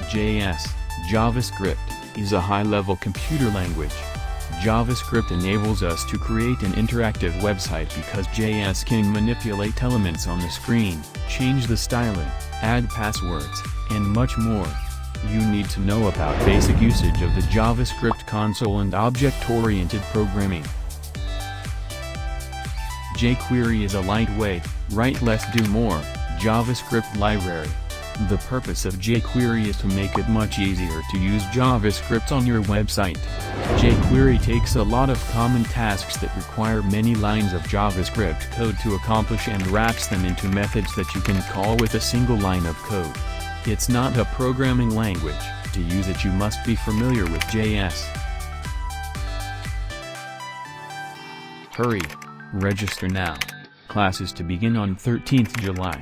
JavaScript is a high-level computer language. JavaScript enables us to create an interactive website because JS can manipulate elements on the screen, change the styling, add passwords, and much more. You need to know about basic usage of the JavaScript console and object-oriented programming. jQuery is a lightweight, write less do more, JavaScript library. The purpose of jQuery is to make it much easier to use JavaScript on your website. jQuery takes a lot of common tasks that require many lines of JavaScript code to accomplish and wraps them into methods that you can call with a single line of code. It's not a programming language. To use it you must be familiar with JS. Hurry! Register now. Classes to begin on 13th July.